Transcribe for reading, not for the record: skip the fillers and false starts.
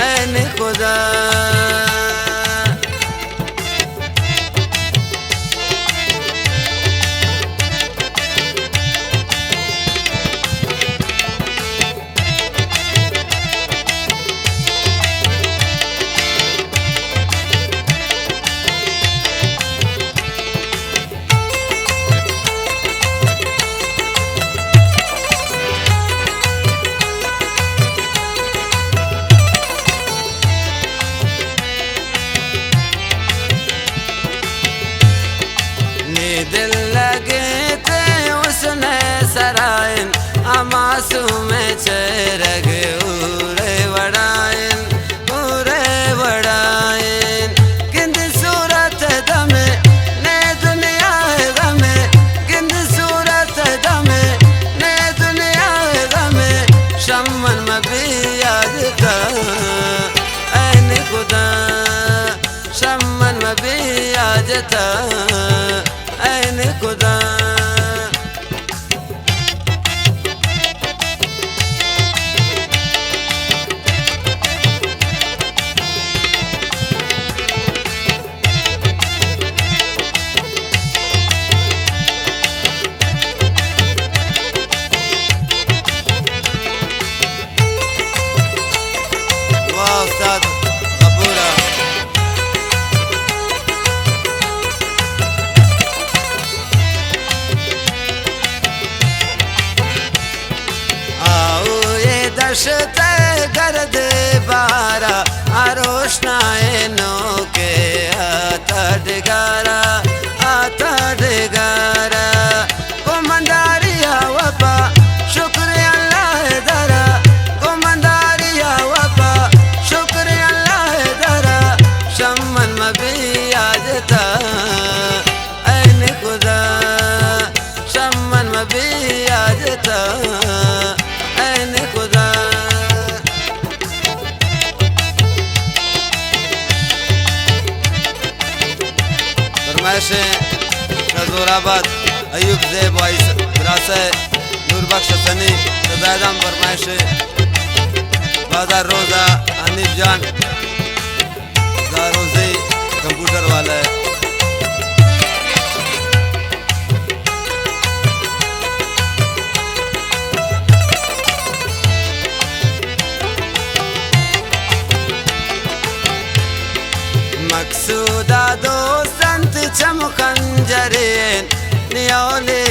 ऐन खुदा। दिल लगे थे उसने सरायन मासूम चेरग उरे वड़ायन किंद सूरत दमे ने दुनिया गमे किंद सूरत दमे ने दुनिया गमे शमन मबी याद का ऐन खुदा शमन मबी याद था ऐन खुदा। वाह उस्ताद कपूरा। दशत गर्द बारा रोशनाए नो के आता डिगारा गुमंदारिया वफा शुक्र अल्लाह दरा गुमंदारिया वफा शुक्र अल्लाह दरा शमन मबी आज था ऐन खुदा शमन मबी आज था ऐन खुदा। फरमाइशें शजोराबाद अयूब ज़ेब विरासत नूरबख्श सनी सदादम। फरमाइशें बाजार रोज़ा हनीफ जान रोज़ी कंप्यूटर वाला है। मकसूदा दो संत चमकंजरेन नियोले